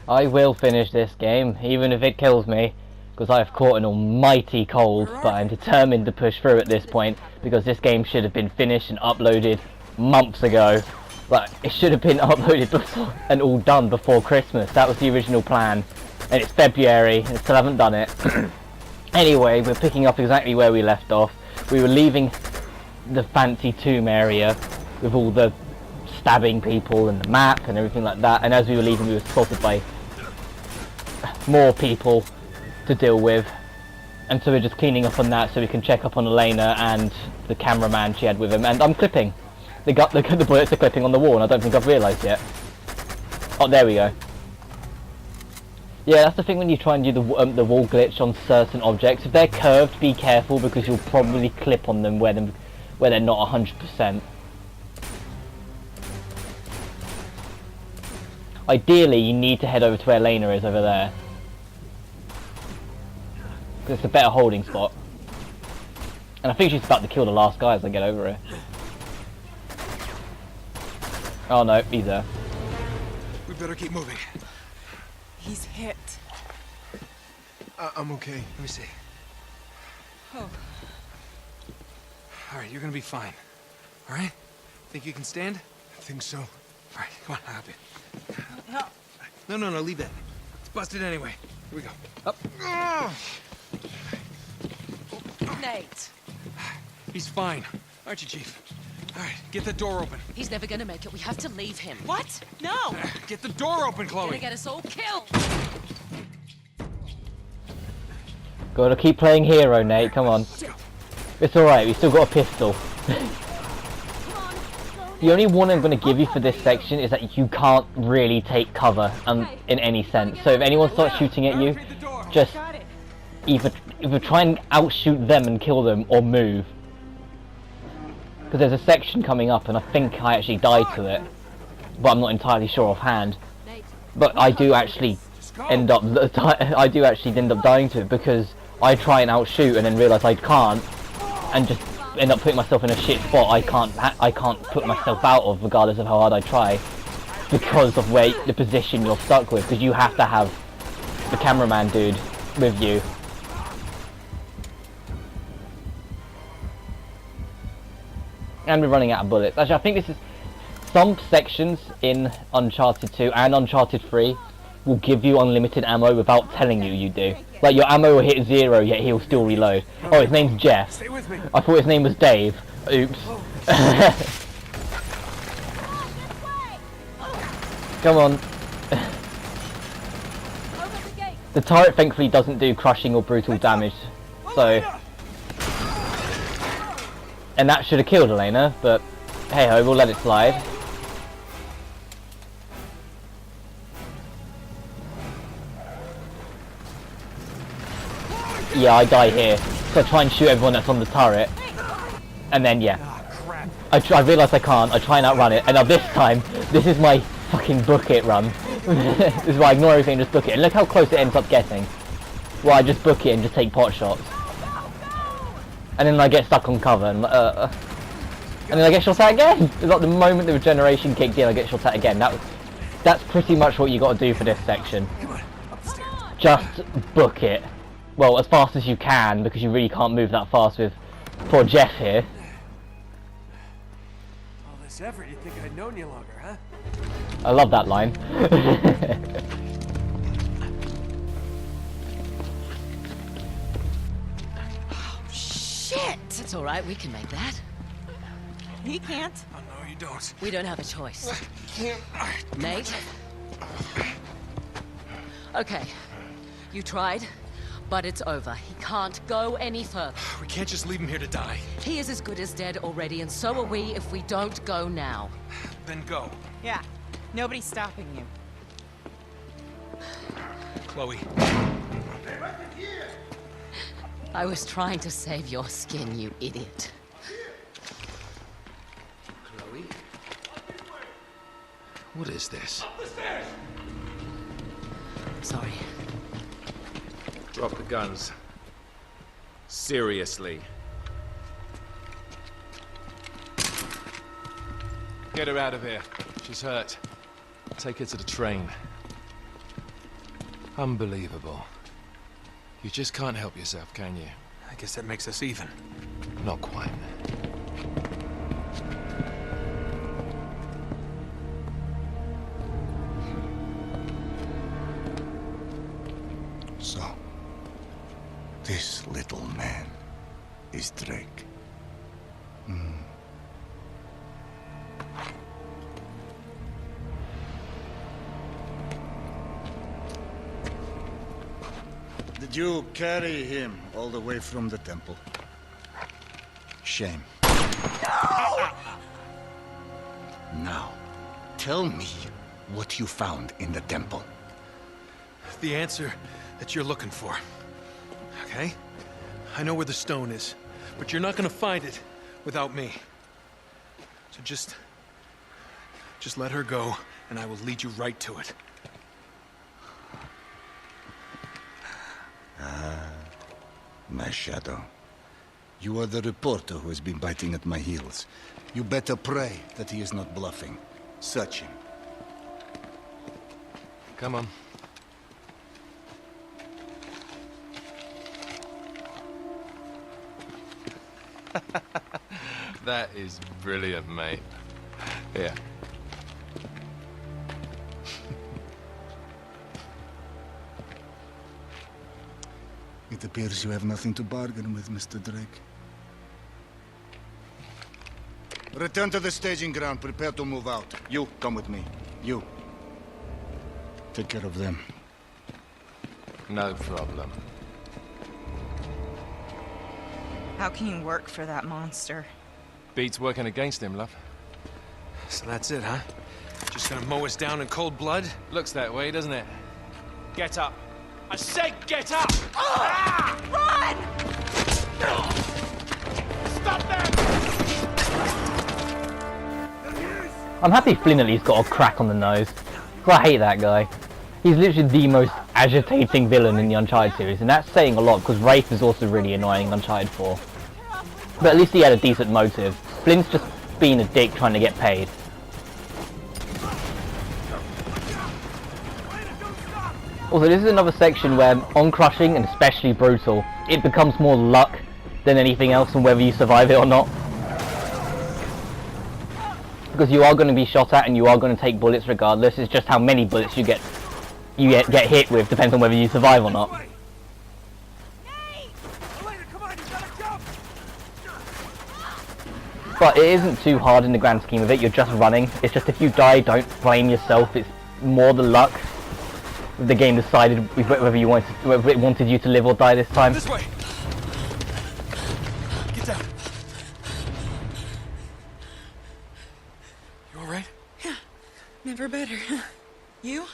I will finish this game, even if it kills me, because I have caught an almighty cold, but I'm determined to push through at this point, because this game should have been finished and uploaded months ago. Like, it should have been uploaded before and all done before Christmas. That was the original plan, and it's February, and still haven't done it. Anyway, we're picking up exactly where we left off. We were leaving the fancy tomb area with all the stabbing people and the map and everything like that, and as we were leaving we were spotted by more people to deal with, and so we're just cleaning up on that so we can check up on Elena and the cameraman she had with him. And I'm clipping. The bullets are clipping on the wall, and I don't think I've realised yet. Oh, there we go. Yeah, that's the thing when you try and do the wall glitch on certain objects. If they're curved, be careful, because you'll probably clip on them where they're not 100%. Ideally, you need to head over to where Elena is over there, because it's a better holding spot. And I think she's about to kill the last guy as I get over here. Oh no, he's there. We better keep moving. He's hit. I'm okay. Let me see. Oh. All right, you're gonna be fine. All right? Think you can stand? I think so. All right, come on, I'll help you. No. No, leave that. It's busted anyway. Here we go. Up. Nate. He's fine. Aren't you, Chief? All right, get the door open. He's never gonna make it. We have to leave him. What? No. Get the door open, Chloe. Gonna get us all killed. Gotta keep playing hero, Nate, come on. Let's go. It's alright, we still got a pistol. The only one I'm going to give you for this section is that you can't really take cover in any sense. So if anyone starts shooting at you, just either try and outshoot them and kill them, or move. Because there's a section coming up, and I think I actually died to it, but I'm not entirely sure offhand. But I do actually end up dying to it, because I try and outshoot and then realise I can't, and just end up putting myself in a shit spot I can't put myself out of, regardless of how hard I try, because of the position you're stuck with, because you have to have the cameraman dude with you. And we're running out of bullets. Actually, I think this is some sections in Uncharted 2 and Uncharted 3 will give you unlimited ammo without telling you do. Like, your ammo will hit 0, yet he'll still reload. Oh, his name's Jeff. Stay with me. I thought his name was Dave. Oops. Come on. The turret thankfully doesn't do crushing or brutal damage, so... And that should have killed Elena, but hey ho, we'll let it slide. Yeah, I die here, so I try and shoot everyone that's on the turret, and then yeah, I realise I can't. I try and outrun it, and now this time, this is my fucking book it run. This is why I ignore everything and just book it, and look how close it ends up getting. Well, I just book it and just take pot shots, and then I get stuck on cover, and then I get shot at again. It's like the moment the regeneration kicked in, I get shot at again. That's pretty much what you got to do for this section. Just book it. Well, as fast as you can, because you really can't move that fast with poor Jeff here. All this effort, you'd think I'd known you longer, huh? I love that line. Shit! It's all right. We can make that. He can't. Oh, no, you don't. We don't have a choice. Can't. All right, come on, Nate? Jeff. Okay. You tried, but it's over. He can't go any further. We can't just leave him here to die. He is as good as dead already, and so are we if we don't go now. Then go. Yeah. Nobody's stopping you. Chloe. I was trying to save your skin, you idiot. Chloe? What is this? Sorry. Drop the guns. Seriously. Get her out of here. She's hurt. Take her to the train. Unbelievable. You just can't help yourself, can you? I guess that makes us even. Not quite. So, this little man is Drake. Did you carry him all the way from the temple? Shame. No! Now, tell me what you found in the temple. The answer that you're looking for. Okay? I know where the stone is, but you're not gonna find it without me. So just let her go, and I will lead you right to it. My shadow. You are the reporter who has been biting at my heels. You better pray that he is not bluffing. Search him. Come on. That is brilliant, mate. Here. It appears you have nothing to bargain with, Mr. Drake. Return to the staging ground. Prepare to move out. You, come with me. You. Take care of them. No problem. How can you work for that monster? Beats working against him, love. So that's it, huh? Just gonna mow us down in cold blood? Looks that way, doesn't it? Get up! I said get up! Run! Stop there! I'm happy Flynn at least got a crack on the nose. 'Cause I hate that guy. He's literally the most agitating villain in the Uncharted series, and that's saying a lot because Rafe is also really annoying in Uncharted 4. But at least he had a decent motive. Flynn's just being a dick trying to get paid. Also, this is another section where, on crushing and especially brutal, it becomes more luck than anything else on whether you survive it or not. Because you are going to be shot at and you are going to take bullets regardless. It's just how many bullets you get hit with depends on whether you survive or not. But it isn't too hard in the grand scheme of it. You're just running. It's just if you die, don't blame yourself. It's more the luck. The game decided whether it wanted you to live or die this time. This way! Get down! You alright? Yeah, never better. You?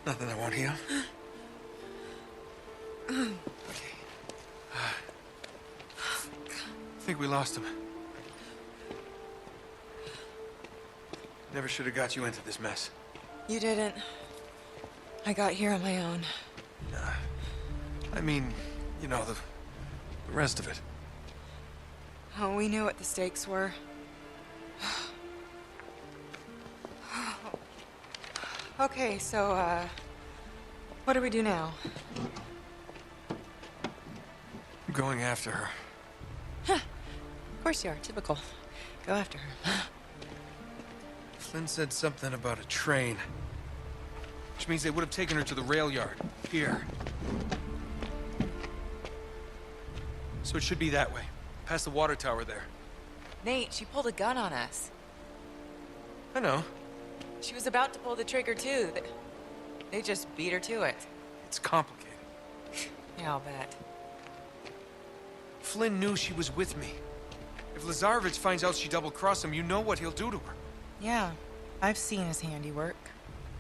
Nothing I won't heal. Okay. I think we lost him. Never should have got you into this mess. You didn't. I got here on my own. I mean, you know, the rest of it. Oh, we knew what the stakes were. Okay, so, what do we do now? I'm going after her. Of course you are, typical. Go after her. Flynn said something about a train. Which means they would have taken her to the rail yard. Here. So it should be that way. Past the water tower there. Nate, she pulled a gun on us. I know. She was about to pull the trigger, too. They just beat her to it. It's complicated. Yeah, I'll bet. Flynn knew she was with me. If Lazarevich finds out she double-crossed him, you know what he'll do to her. Yeah, I've seen his handiwork.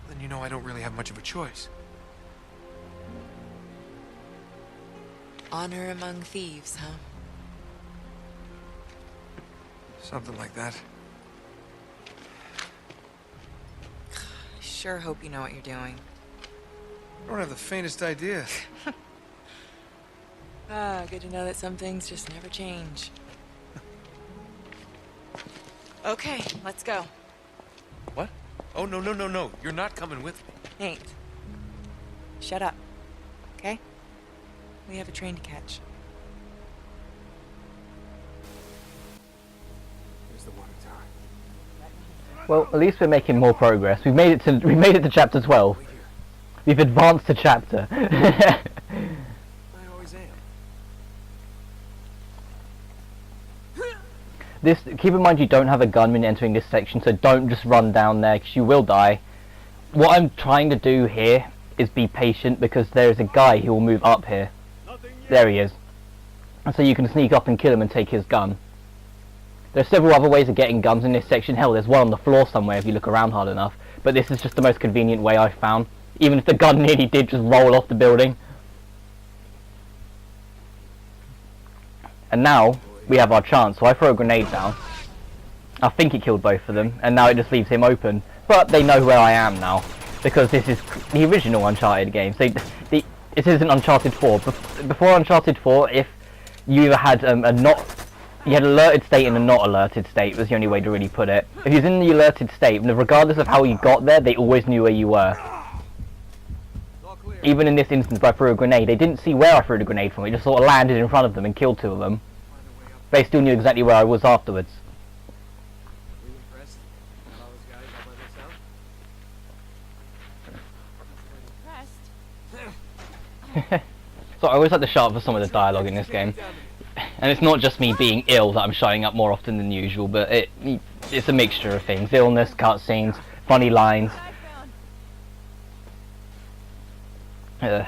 Then you know I don't really have much of a choice. Honor among thieves, huh? Something like that. I sure hope you know what you're doing. I don't have the faintest idea. Good to know that some things just never change. Okay, let's go. What? Oh, no. You're not coming with me. Nate. shut up. Okay? We have a train to catch. Well, at least we're making more progress. We made it to chapter 12. We've advanced a chapter. I always am. Keep in mind you don't have a gun when entering this section, so don't just run down there because you will die. What I'm trying to do here is be patient because there is a guy who will move up here. There he is. And so you can sneak up and kill him and take his gun. There are several other ways of getting guns in this section. Hell, there's one on the floor somewhere if you look around hard enough. But this is just the most convenient way I've found. Even if the gun nearly did just roll off the building. And now, we have our chance. So I throw a grenade down. I think it killed both of them. And now it just leaves him open. But they know where I am now. Because this is the original Uncharted game. So it isn't Uncharted 4. Before Uncharted 4, if you either had you had alerted state and a not alerted state was the only way to really put it. If you was in the alerted state, regardless of how you got there, they always knew where you were. Even in this instance where I threw a grenade, they didn't see where I threw the grenade from. It just sort of landed in front of them and killed two of them. They still knew exactly where I was afterwards. So I always like to shout for some of the dialogue in this game. And it's not just me being ill that I'm showing up more often than usual, but it's a mixture of things. Illness, cutscenes, funny lines. I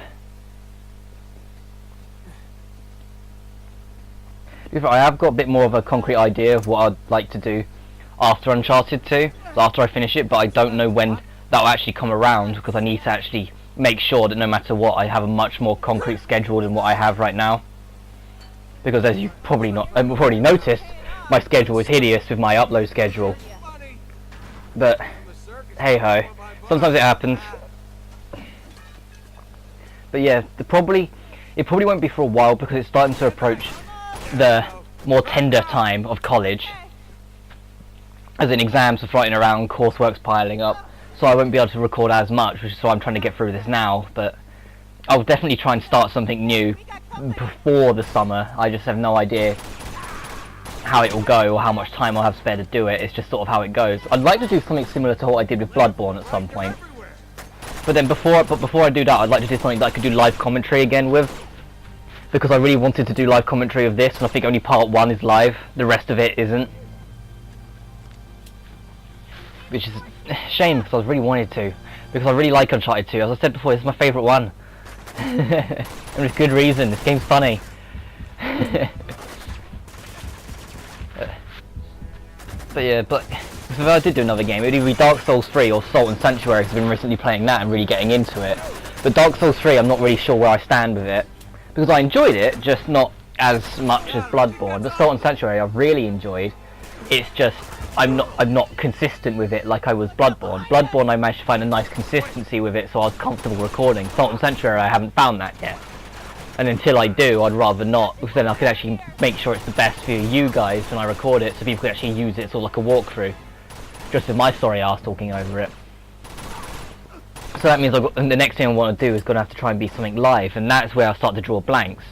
have got a bit more of a concrete idea of what I'd like to do after Uncharted 2, after I finish it, but I don't know when that will actually come around, because I need to actually make sure that no matter what, I have a much more concrete schedule than what I have right now. Because as you've probably noticed, my schedule is hideous with my upload schedule. But hey ho, sometimes it happens. But yeah, it probably won't be for a while because it's starting to approach the more tender time of college. As in exams are floating around, coursework's piling up, so I won't be able to record as much, which is why I'm trying to get through this now. But I'll definitely try and start something new before the summer. I just have no idea how it will go or how much time I'll have spare to do it. It's just sort of how it goes. I'd like to do something similar to what I did with Bloodborne at some point. But then before I do that, I'd like to do something that I could do live commentary again with. Because I really wanted to do live commentary of this, and I think only part 1 is live. The rest of it isn't. Which is a shame, because I really wanted to. Because I really like Uncharted 2. As I said before, it's my favourite one. And with good reason, this game's funny. But yeah, if I did do another game, it would either be Dark Souls 3 or Salt and Sanctuary, because I've been recently playing that and really getting into it. But Dark Souls 3, I'm not really sure where I stand with it. Because I enjoyed it, just not as much as Bloodborne. But Salt and Sanctuary I've really enjoyed. It's just, I'm not consistent with it like I was Bloodborne. Bloodborne I managed to find a nice consistency with it, so I was comfortable recording. Salt and Sanctuary I haven't found that yet. And until I do, I'd rather not, because then I could actually make sure it's the best for you guys when I record it, so people can actually use it sort of like a walkthrough. Just with my sorry ass talking over it. So that means the next thing I want to do is going to have to try and be something live, and that's where I start to draw blanks.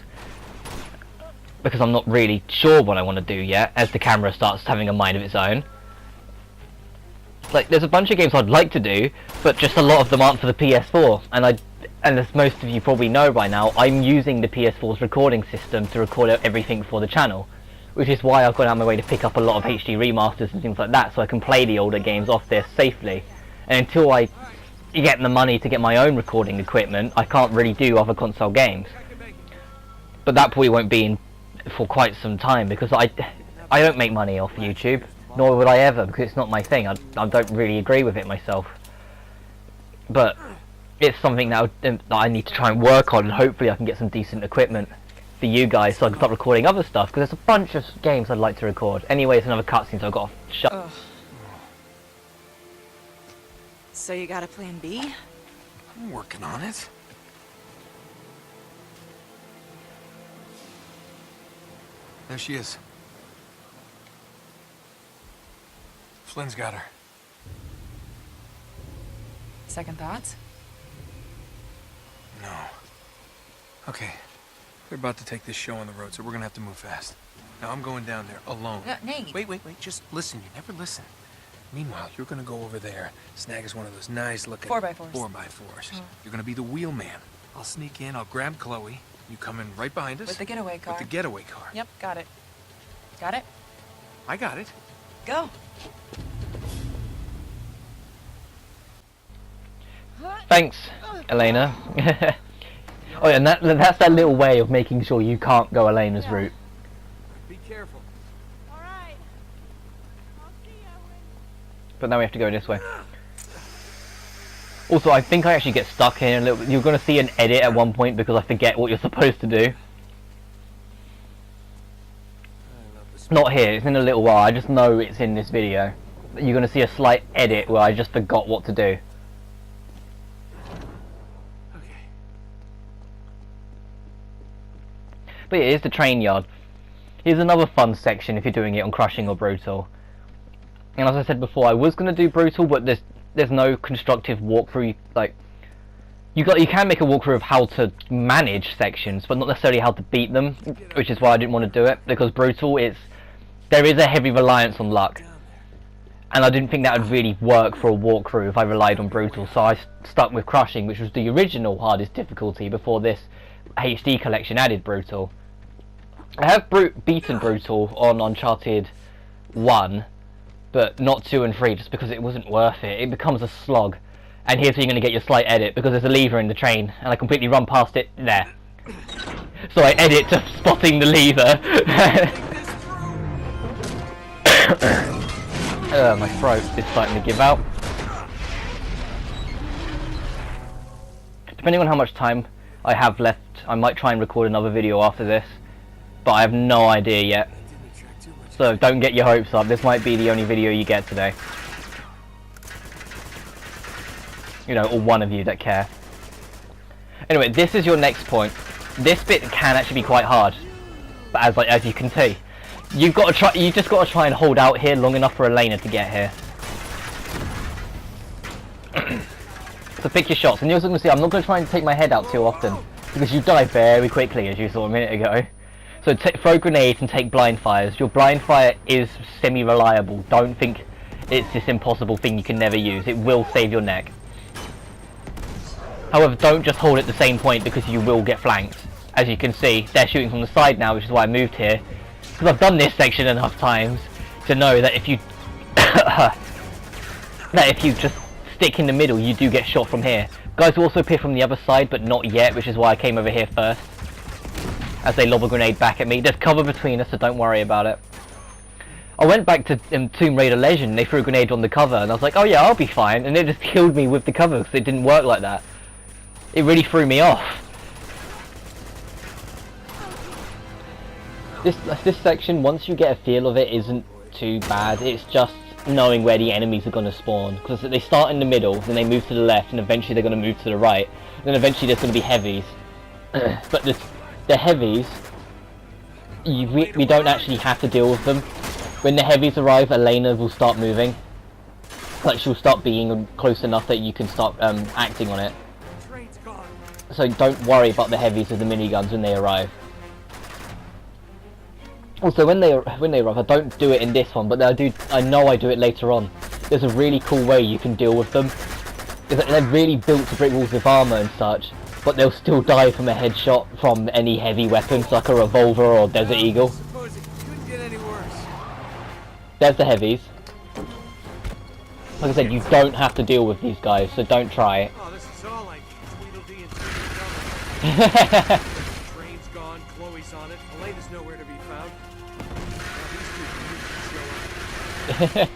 Because I'm not really sure what I want to do yet, as the camera starts having a mind of its own. Like, there's a bunch of games I'd like to do, but just a lot of them aren't for the PS4, and as most of you probably know by now, I'm using the PS4's recording system to record everything for the channel. Which is why I've gone out of my way to pick up a lot of HD remasters and things like that, so I can play the older games off this safely. And until I get the money to get my own recording equipment, I can't really do other console games. But that probably won't be for quite some time, because I don't make money off YouTube, nor would I ever, because it's not my thing. I don't really agree with it myself. But it's something that I need to try and work on, and hopefully I can get some decent equipment for you guys so I can start recording other stuff, because there's a bunch of games I'd like to record. Anyway, it's another cutscene, so I've got to shut. Ugh. So you got a plan B? I'm working on it. There she is. Flynn's got her. Second thoughts? Okay. They're about to take this show on the road, so we're gonna have to move fast. Now I'm going down there alone. Nate. Wait. Just listen. You never listen. Meanwhile, you're gonna go over there, snag us one of those nice-looking 4x4s. 4x4s. You're gonna be the wheelman. I'll sneak in. I'll grab Chloe. You come in right behind us. With the getaway car. With the getaway car. Yep, got it. Got it? I got it. Go. Thanks, Elena. Oh yeah, and that's that little way of making sure you can't go Elena's route. Be careful. Alright. I'll see you, Owen. But now we have to go this way. Also, I think I actually get stuck here a little bit. You're going to see an edit at one point because I forget what you're supposed to do. Not here, it's in a little while. I just know it's in this video. You're going to see a slight edit where I just forgot what to do. Okay. But yeah, here's the train yard. Here's another fun section if you're doing it on Crushing or Brutal. And as I said before, I was going to do Brutal, but there's no constructive walkthrough. Like, you can make a walkthrough of how to manage sections, but not necessarily how to beat them, which is why I didn't want to do it, because Brutal, there is a heavy reliance on luck. And I didn't think that would really work for a walkthrough if I relied on Brutal, so I stuck with Crushing, which was the original hardest difficulty before this HD collection added Brutal. I have beaten Brutal on Uncharted 1, but not 2 and 3, just because it wasn't worth it. It becomes a slog. And here's where you're going to get your slight edit, because there's a lever in the train, and I completely run past it there. So I edit to spotting the lever. My throat is starting to give out. Depending on how much time I have left, I might try and record another video after this, but I have no idea yet. So don't get your hopes up, this might be the only video you get today. You know, or one of you that care. Anyway, this is your next point. This bit can actually be quite hard, but as you can see, you just got to try and hold out here long enough for Elena to get here. So pick your shots, and you're also going to see I'm not going to try and take my head out too often, because you die very quickly, as you saw a minute ago. So throw grenades and take blind fires. Your blind fire is semi-reliable. Don't think it's this impossible thing you can never use. It will save your neck. However, don't just hold at the same point, because you will get flanked. As you can see, they're shooting from the side now, which is why I moved here. Because I've done this section enough times to know that if you just stick in the middle, you do get shot from here. Guys will also appear from the other side, but not yet, which is why I came over here first. As they lob a grenade back at me. There's cover between us, so don't worry about it. I went back to Tomb Raider Legend, and they threw a grenade on the cover, and I was like, oh yeah, I'll be fine, and it just killed me with the cover, because it didn't work like that. It really threw me off. This section, once you get a feel of it, isn't too bad. It's just knowing where the enemies are going to spawn, because they start in the middle, then they move to the left, and eventually they're going to move to the right, and then eventually there's going to be heavies. But the heavies, we don't actually have to deal with them. When the heavies arrive, Elena will start moving. Like, she'll start being close enough that you can start acting on it. So don't worry about the heavies with the miniguns when they arrive. Also, when they arrive, I don't do it in this one, but I know I do it later on. There's a really cool way you can deal with them. They're really built to break walls with armor and such, but they'll still die from a headshot from any heavy weapons like a revolver or Desert Eagle. There's the heavies. Like I said, you don't have to deal with these guys, so don't try it. Oh, this is all like Tweedledee and Train's gone, Chloe's on it, Elena's nowhere to be found. Now these two show up.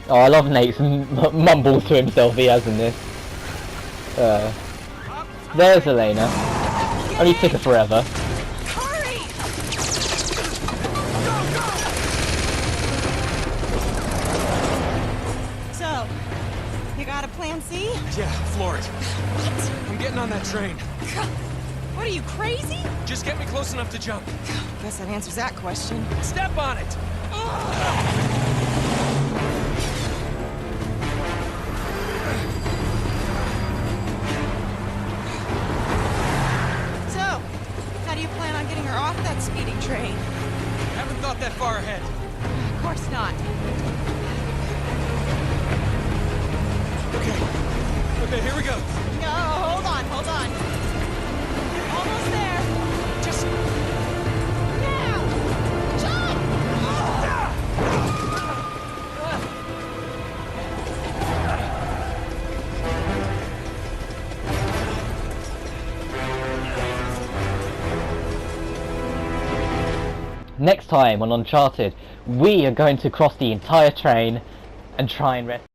Oh, I love Nate's mumbles to himself he has in this. There's Elena. Only took her forever. Hurry! So, you got a plan C? Yeah, floor it. What? I'm getting on that train. What are you, crazy? Just get me close enough to jump. Guess that answers that question. Step on it! speeding train. Haven't thought that far ahead. Of course not. Okay, here we go. No, hold on. Almost there. Just now. Jump! Next time on Uncharted, we are going to cross the entire train and try and rescue